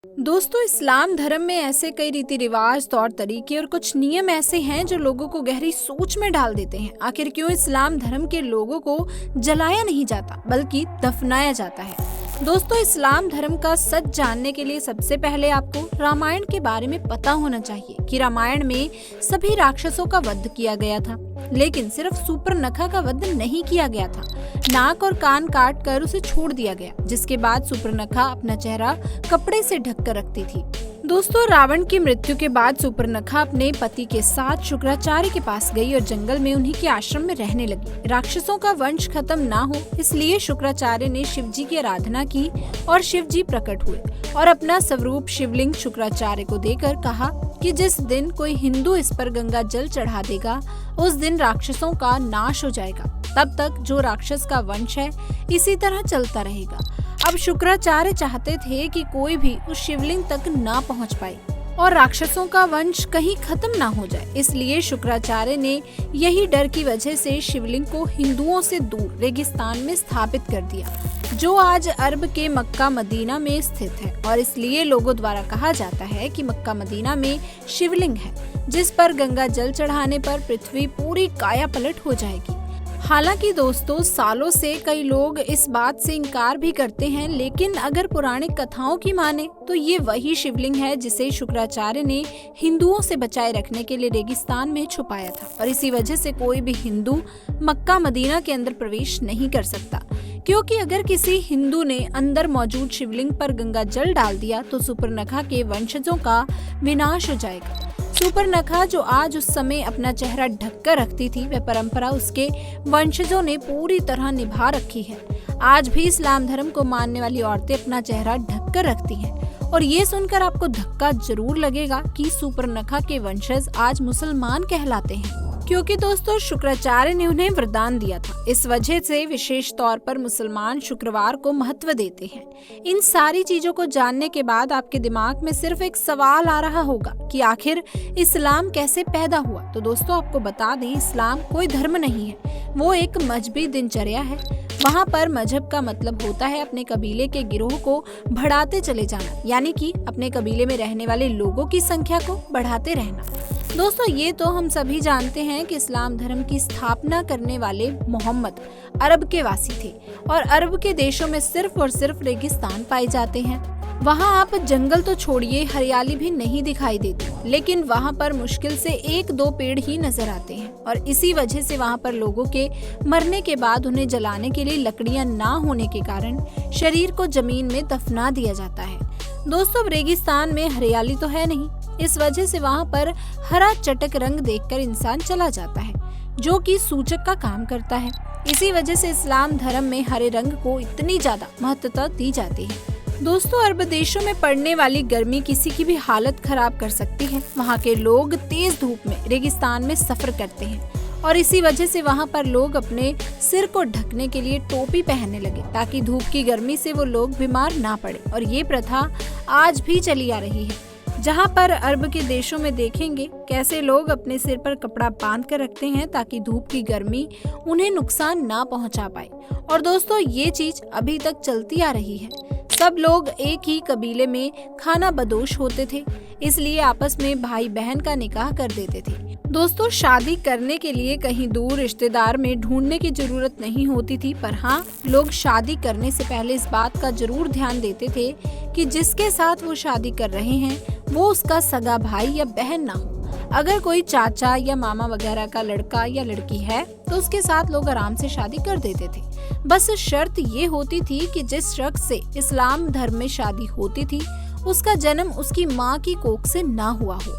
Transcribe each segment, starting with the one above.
दोस्तों, इस्लाम धर्म में ऐसे कई रीति रिवाज, तौर तरीके और कुछ नियम ऐसे हैं जो लोगों को गहरी सोच में डाल देते हैं। आखिर क्यों इस्लाम धर्म के लोगों को जलाया नहीं जाता बल्कि दफनाया जाता है? दोस्तों, इस्लाम धर्म का सच जानने के लिए सबसे पहले आपको रामायण के बारे में पता होना चाहिए कि रामायण में सभी राक्षसों का वध किया गया था, लेकिन सिर्फ सूर्पनखा का वध नहीं किया गया था। नाक और कान काट कर उसे छोड़ दिया गया, जिसके बाद सूर्पनखा अपना चेहरा कपड़े से ढक कर रखती थी। दोस्तों, रावण की मृत्यु के बाद सूर्पनखा अपने पति के साथ शुक्राचार्य के पास गई और जंगल में उन्हीं के आश्रम में रहने लगी। राक्षसों का वंश खत्म ना हो, इसलिए शुक्राचार्य ने शिव जी की आराधना की और शिव जी प्रकट हुए और अपना स्वरूप शिवलिंग शुक्राचार्य को देकर कहा कि जिस दिन कोई हिंदू इस पर गंगा जल चढ़ा देगा, उस दिन राक्षसों का नाश हो जाएगा। तब तक जो राक्षस का वंश है इसी तरह चलता रहेगा। अब शुक्राचार्य चाहते थे कि कोई भी उस शिवलिंग तक ना पहुंच पाए और राक्षसों का वंश कहीं खत्म ना हो जाए। इसलिए शुक्राचार्य ने यही डर की वजह से शिवलिंग को हिंदुओं से दूर रेगिस्तान में स्थापित कर दिया, जो आज अरब के मक्का मदीना में स्थित है। और इसलिए लोगों द्वारा कहा जाता है कि मक्का मदीना में शिवलिंग है, जिस पर गंगा जल चढ़ाने पर पृथ्वी पूरी काया पलट हो जाएगी। हालांकि दोस्तों, सालों से कई लोग इस बात से इनकार भी करते हैं, लेकिन अगर पौराणिक कथाओं की माने तो ये वही शिवलिंग है जिसे शुक्राचार्य ने हिंदुओं से बचाए रखने के लिए रेगिस्तान में छुपाया था। और इसी वजह से कोई भी हिंदू मक्का मदीना के अंदर प्रवेश नहीं कर सकता, क्योंकि अगर किसी हिंदू ने अंदर मौजूद शिवलिंग पर गंगा जल डाल दिया तो सूर्पनखा के वंशजों का विनाश हो जाएगा। सूर्पनखा जो आज उस समय अपना चेहरा ढककर रखती थी, वह परंपरा उसके वंशजों ने पूरी तरह निभा रखी है। आज भी इस्लाम धर्म को मानने वाली औरतें अपना चेहरा ढककर रखती हैं। और ये सुनकर आपको धक्का जरूर लगेगा कि सूर्पनखा के वंशज आज मुसलमान कहलाते हैं, क्योंकि दोस्तों शुक्राचार्य ने उन्हें वरदान दिया था। इस वजह से विशेष तौर पर मुसलमान शुक्रवार को महत्व देते हैं। इन सारी चीजों को जानने के बाद आपके दिमाग में सिर्फ एक सवाल आ रहा होगा कि आखिर इस्लाम कैसे पैदा हुआ। तो दोस्तों, आपको बता दें, इस्लाम कोई धर्म नहीं है, वो एक मजहबी दिनचर्या है। वहाँ पर मजहब का मतलब होता है अपने कबीले के गिरोह को बढ़ाते चले जाना, यानी कि अपने कबीले में रहने वाले लोगों की संख्या को बढ़ाते रहना। दोस्तों, ये तो हम सभी जानते हैं कि इस्लाम धर्म की स्थापना करने वाले मोहम्मद अरब के वासी थे और अरब के देशों में सिर्फ और सिर्फ रेगिस्तान पाए जाते हैं। वहाँ आप जंगल तो छोड़िए, हरियाली भी नहीं दिखाई देती, लेकिन वहाँ पर मुश्किल से 1-2 पेड़ ही नजर आते हैं। और इसी वजह से वहाँ पर लोगों के मरने के बाद उन्हें जलाने के लिए लकड़ियाँ ना होने के कारण शरीर को जमीन में दफना दिया जाता है। दोस्तों, रेगिस्तान में हरियाली तो है नहीं, इस वजह से वहाँ पर हरा चटक रंग देखकर इंसान चला जाता है, जो कि सूचक का काम करता है। इसी वजह से इस्लाम धर्म में हरे रंग को इतनी ज्यादा महत्वता दी जाती है। दोस्तों, अरब देशों में पड़ने वाली गर्मी किसी की भी हालत खराब कर सकती है। वहाँ के लोग तेज धूप में रेगिस्तान में सफर करते हैं और इसी वजह से वहाँ पर लोग अपने सिर को ढकने के लिए टोपी पहनने लगे, ताकि धूप की गर्मी से वो लोग बीमार ना पड़े। और ये प्रथा आज भी चली आ रही है। जहाँ पर अरब के देशों में देखेंगे कैसे लोग अपने सिर पर कपड़ा बांध कर रखते हैं, ताकि धूप की गर्मी उन्हें नुकसान ना पहुँचा पाए। और दोस्तों, ये चीज अभी तक चलती आ रही है। सब लोग एक ही कबीले में खाना बदोश होते थे, इसलिए आपस में भाई बहन का निकाह कर देते थे। दोस्तों, शादी करने के लिए कहीं दूर रिश्तेदार में ढूंढने की जरूरत नहीं होती थी, पर हाँ, लोग शादी करने से पहले इस बात का जरूर ध्यान देते थे कि जिसके साथ वो शादी कर रहे हैं वो उसका सगा भाई या बहन ना हो। अगर कोई चाचा या मामा वगैरह का लड़का या लड़की है तो उसके साथ लोग आराम से शादी कर देते थे। बस शर्त ये होती थी कि जिस शख्स से इस्लाम धर्म में शादी होती थी उसका जन्म उसकी माँ की कोख से ना हुआ हो।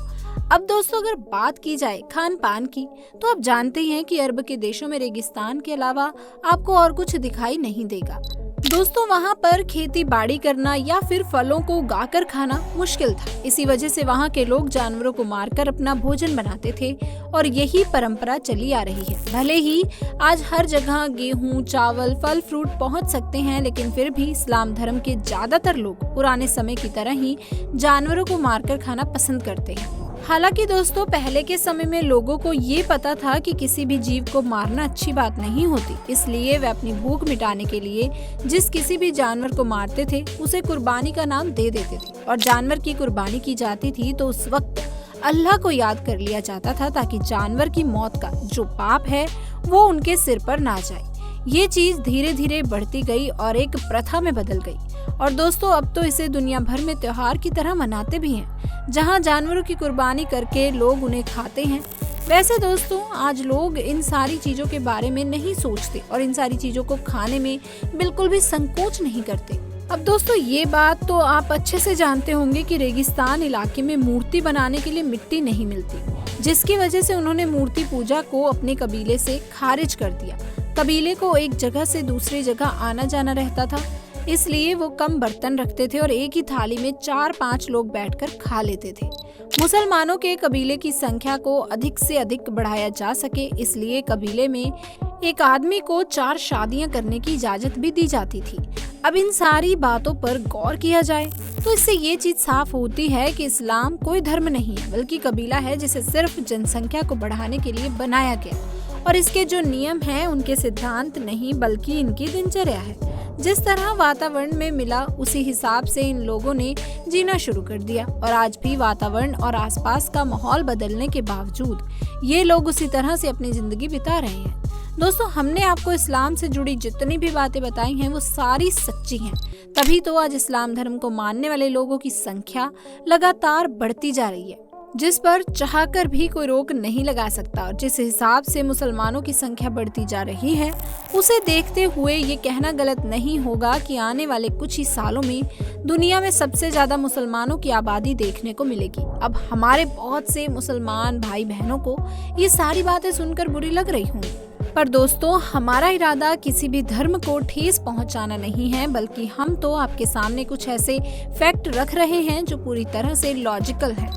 अब दोस्तों, अगर बात की जाए खान पान की, तो आप जानते ही हैं कि अरब के देशों में रेगिस्तान के अलावा आपको और कुछ दिखाई नहीं देगा। दोस्तों, वहाँ पर खेती बाड़ी करना या फिर फलों को उगाकर खाना मुश्किल था। इसी वजह से वहाँ के लोग जानवरों को मारकर अपना भोजन बनाते थे और यही परंपरा चली आ रही है। भले ही आज हर जगह गेहूं, चावल, फल फ्रूट पहुँच सकते हैं, लेकिन फिर भी इस्लाम धर्म के ज्यादातर लोग पुराने समय की तरह ही जानवरों को मारकर खाना पसंद करते हैं। हालांकि दोस्तों पहले के समय में लोगों को ये पता था कि किसी भी जीव को मारना अच्छी बात नहीं होती, इसलिए वे अपनी भूख मिटाने के लिए जिस किसी भी जानवर को मारते थे उसे कुर्बानी का नाम दे देते थे। और जानवर की कुर्बानी की जाती थी तो उस वक्त अल्लाह को याद कर लिया जाता था, ताकि जानवर की मौत का जो पाप है वो उनके सिर पर ना जाए। ये चीज धीरे धीरे बढ़ती गई और एक प्रथा में बदल गई। और दोस्तों अब तो इसे दुनिया भर में त्योहार की तरह मनाते भी हैं, जहां जानवरों की कुर्बानी करके लोग उन्हें खाते हैं। वैसे दोस्तों आज लोग इन सारी चीजों के बारे में नहीं सोचते और इन सारी चीजों को खाने में बिल्कुल भी संकोच नहीं करते। अब दोस्तों ये बात तो आप अच्छे से जानते होंगे कि रेगिस्तान इलाके में मूर्ति बनाने के लिए मिट्टी नहीं मिलती, जिसकी वजह से उन्होंने मूर्ति पूजा को अपने कबीले से खारिज कर दिया। कबीले को एक जगह से दूसरी जगह आना जाना रहता था, इसलिए वो कम बर्तन रखते थे और एक ही थाली में 4-5 लोग बैठकर खा लेते थे। मुसलमानों के कबीले की संख्या को अधिक से अधिक बढ़ाया जा सके, इसलिए कबीले में एक आदमी को 4 शादियां करने की इजाजत भी दी जाती थी। अब इन सारी बातों पर गौर किया जाए तो इससे ये चीज साफ होती है कि इस्लाम कोई धर्म नहीं है, बल्कि कबीला है जिसे सिर्फ जनसंख्या को बढ़ाने के लिए बनाया गया। और इसके जो नियम हैं उनके सिद्धांत नहीं बल्कि इनकी दिनचर्या है। जिस तरह वातावरण में मिला उसी हिसाब से इन लोगों ने जीना शुरू कर दिया। और आज भी वातावरण और आसपास का माहौल बदलने के बावजूद ये लोग उसी तरह से अपनी जिंदगी बिता रहे हैं। दोस्तों हमने आपको इस्लाम से जुड़ी जितनी भी बातें बताई हैं वो सारी सच्ची हैं, तभी तो आज इस्लाम धर्म को मानने वाले लोगों की संख्या लगातार बढ़ती जा रही है, जिस पर चाहकर भी कोई रोक नहीं लगा सकता। और जिस हिसाब से मुसलमानों की संख्या बढ़ती जा रही है उसे देखते हुए ये कहना गलत नहीं होगा कि आने वाले कुछ ही सालों में दुनिया में सबसे ज्यादा मुसलमानों की आबादी देखने को मिलेगी। अब हमारे बहुत से मुसलमान भाई बहनों को ये सारी बातें सुनकर बुरी लग रही होंगी, पर दोस्तों हमारा इरादा किसी भी धर्म को ठेस पहुंचाना नहीं है, बल्कि हम तो आपके सामने कुछ ऐसे फैक्ट रख रहे हैं जो पूरी तरह से लॉजिकल हैं।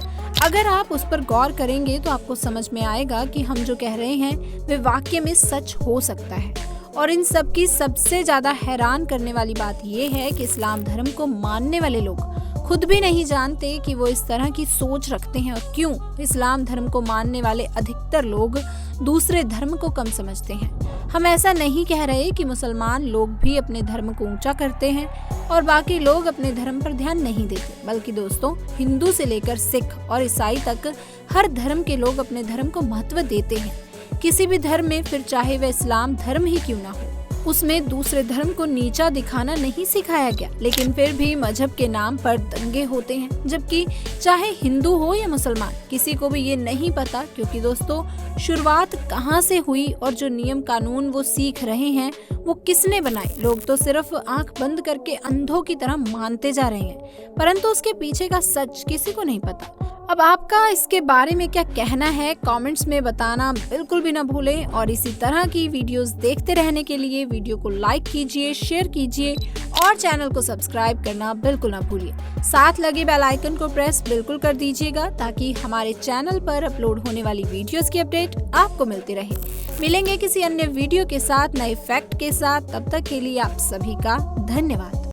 अगर आप उस पर गौर करेंगे तो आपको समझ में आएगा कि हम जो कह रहे हैं वे वाकई में सच हो सकता है। और इन सब की सबसे ज्यादा हैरान करने वाली बात यह है कि इस्लाम धर्म को मानने वाले लोग खुद भी नहीं जानते कि वो इस तरह की सोच रखते हैं, और क्यों इस्लाम धर्म को मानने वाले अधिकतर लोग दूसरे धर्म को कम समझते हैं। हम ऐसा नहीं कह रहे कि मुसलमान लोग भी अपने धर्म को ऊंचा करते हैं और बाकी लोग अपने धर्म पर ध्यान नहीं देते, बल्कि दोस्तों हिंदू से लेकर सिख और ईसाई तक हर धर्म के लोग अपने धर्म को महत्व देते हैं। किसी भी धर्म में, फिर चाहे वह इस्लाम धर्म ही क्यों ना हो, उसमें दूसरे धर्म को नीचा दिखाना नहीं सिखाया गया। लेकिन फिर भी मजहब के नाम पर दंगे होते हैं, जबकि चाहे हिंदू हो या मुसलमान किसी को भी ये नहीं पता, क्योंकि दोस्तों शुरुआत कहाँ से हुई और जो नियम कानून वो सीख रहे हैं वो किसने बनाए। लोग तो सिर्फ आंख बंद करके अंधों की तरह मानते जा रहे हैं, परंतु उसके पीछे का सच किसी को नहीं पता। अब आपका इसके बारे में क्या कहना है कमेंट्स में बताना बिल्कुल भी ना भूलें। और इसी तरह की वीडियोस देखते रहने के लिए वीडियो को लाइक कीजिए, शेयर कीजिए और चैनल को सब्सक्राइब करना बिल्कुल ना भूलिए। साथ लगे बेल आइकन को प्रेस बिल्कुल कर दीजिएगा, ताकि हमारे चैनल पर अपलोड होने वाली वीडियोस की अपडेट आपको मिलती रहे। मिलेंगे किसी अन्य वीडियो के साथ, नए फैक्ट के साथ। तब तक के लिए आप सभी का धन्यवाद।